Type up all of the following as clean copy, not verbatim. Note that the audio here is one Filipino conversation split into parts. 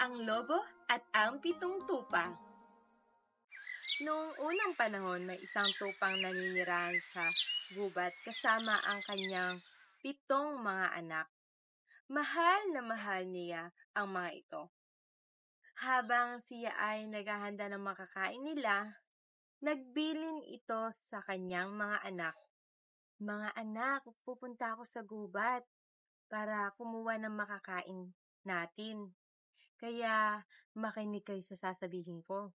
Ang Lobo at ang Pitong Tupa. Noong unang panahon, may isang tupang naninirahan sa gubat kasama ang kanyang 7 mga anak. Mahal na mahal niya ang mga ito. Habang siya ay naghahanda ng makakain nila, nagbilin ito sa kanyang mga anak. Mga anak, pupunta ako sa gubat para kumuha ng makakain natin. Kaya makinig kayo sa sasabihin ko.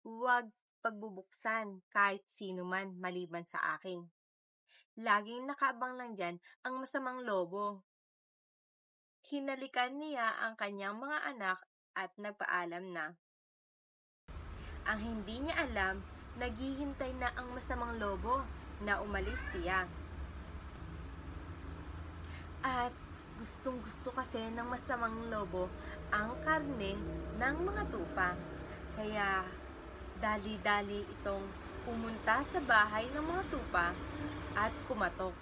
Huwag pagbubuksan kahit sino man maliban sa akin. Laging nakaabang lang dyan ang masamang lobo. Hinalikan niya ang kanyang mga anak at nagpaalam na. Ang hindi niya alam, naghihintay na ang masamang lobo na umalis siya. At gustong-gusto kasi ng masamang lobo ang karne ng mga tupa. Kaya dali-dali itong pumunta sa bahay ng mga tupa at kumatok.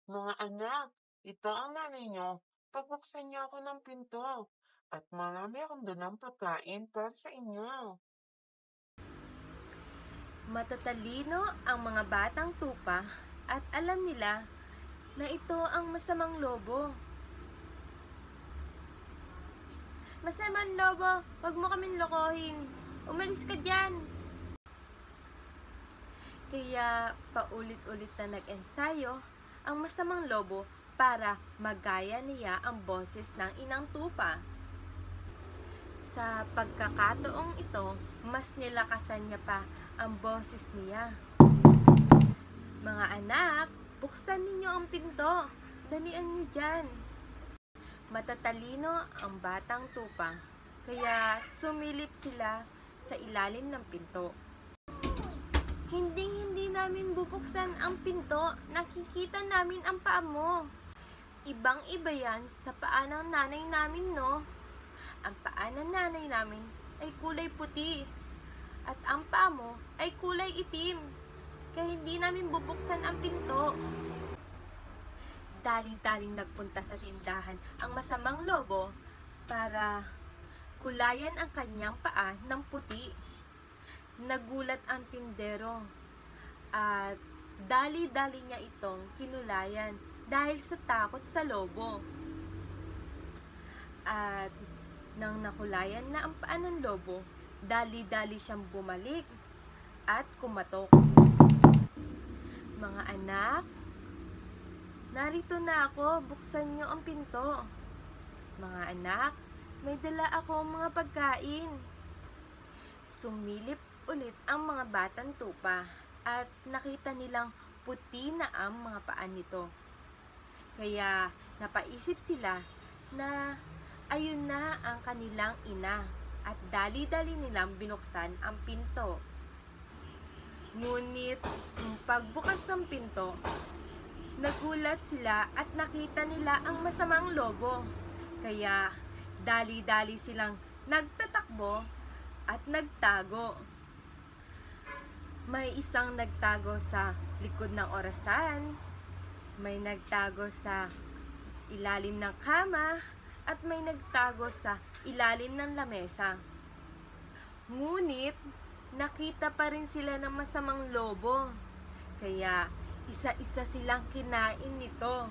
Mga anak, ito ang nanay niyo. Pagbuksan niyo ako ng pinto. At marami akong dalang pagkain para sa inyo. Matatalino ang mga batang tupa at alam nila na ito ang masamang lobo. Masamang lobo, wag mo kaming lokohin. Umalis ka dyan. Kaya paulit-ulit na nag-ensayo ang masamang lobo para magaya niya ang boses ng inang tupa. Sa pagkakataong ito, mas nilakasan niya pa ang boses niya. Mga anak, buksan ninyo ang pinto. Dalian niyo dyan. Matatalino ang batang tupa, kaya sumilip sila sa ilalim ng pinto. Hindi namin bubuksan ang pinto. Nakikita namin ang paa mo. Ibang-iba yan sa paa ng nanay namin, no? Ang paa ng nanay namin ay kulay puti at ang paa mo ay kulay itim. Kaya hindi namin bubuksan ang pinto. Daling-daling nagpunta sa tindahan ang masamang lobo para kulayan ang kanyang paa ng puti. Nagulat ang tindero at dali-dali niya itong kinulayan dahil sa takot sa lobo. At nang nakulayan na ang paa ng lobo, dali-dali siyang bumalik at kumatok. Mga anak, narito na ako, buksan niyo ang pinto. Mga anak, may dala akong mga pagkain. Sumilip ulit ang mga batang tupa at nakita nilang puti na ang mga paa nito. Kaya napaisip sila na ayun na ang kanilang ina at dali-dali nilang binuksan ang pinto. Ngunit nung pagbukas ng pinto, nagulat sila at nakita nila ang masamang lobo. Kaya dali-dali silang nagtatakbo at nagtago. May isang nagtago sa likod ng orasan, may nagtago sa ilalim ng kama, at may nagtago sa ilalim ng lamesa. Ngunit nakita pa rin sila ng masamang lobo. Kaya isa-isa silang kinain nito.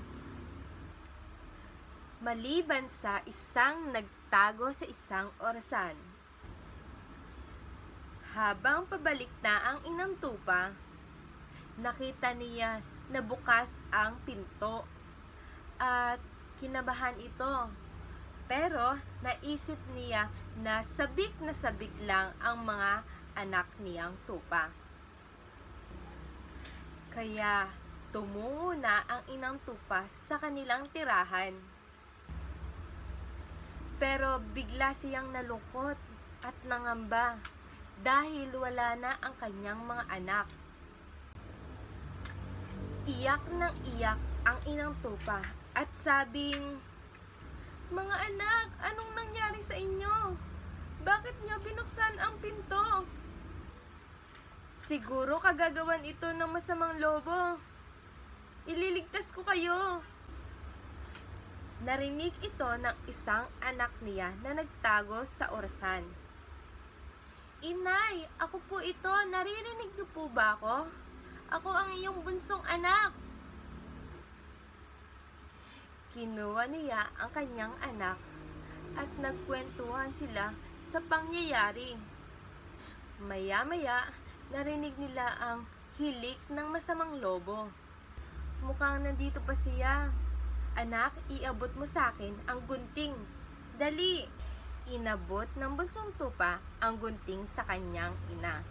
Maliban sa isang nagtago sa isang orasan. Habang pabalik na ang inang tupa, nakita niya na bukas ang pinto at kinabahan ito. Pero naisip niya na sabik lang ang mga anak niyang tupa. Kaya tumungo na ang inang tupa sa kanilang tirahan. Pero bigla siyang nalungkot at nangamba dahil wala na ang kanyang mga anak. Iyak ng iyak ang inang tupa at sabing, "Mga anak, anong nangyari sa inyo? Bakit niyo binuksan ang pinto? Siguro kagagawan ito ng masamang lobo. Ililigtas ko kayo." Narinig ito ng isang anak niya na nagtago sa orasan. Inay, ako po ito. Naririnig niyo po ba ako? Ako ang iyong bunsong anak. Kinuha niya ang kanyang anak at nagkwentuhan sila sa pangyayari. Maya-maya, narinig nila ang hilik ng masamang lobo. Mukhang nandito pa siya. Anak, iabot mo sa akin ang gunting. Dali! Inabot ng bunsong tupa ang gunting sa kanyang ina.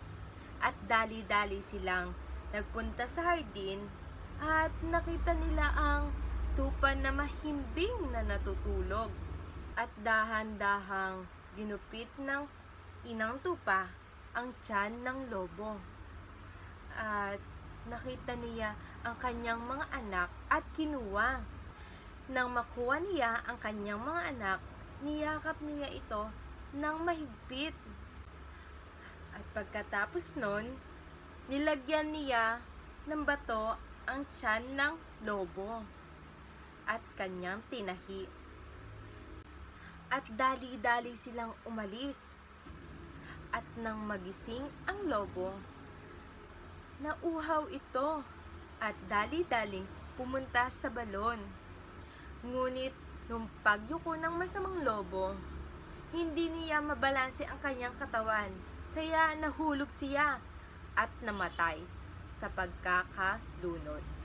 At dali-dali silang nagpunta sa hardin at nakita nila ang tupa na mahimbing na natutulog. At dahan-dahang ginupit ng inang tupa ang tiyan ng lobo. At nakita niya ang kanyang mga anak at kinuha. Nang makuha niya ang kanyang mga anak, niyakap niya ito ng mahigpit. At pagkatapos nun, nilagyan niya ng bato ang tiyan ng lobo at kanyang tinahi. At dali-dali silang umalis. At nang magising ang lobo, nauhaw ito at dali-daling pumunta sa balon. Ngunit nung pagyuko ng masamang lobo, hindi niya mabalanse ang kanyang katawan, kaya nahulog siya at namatay sa pagkakalunod.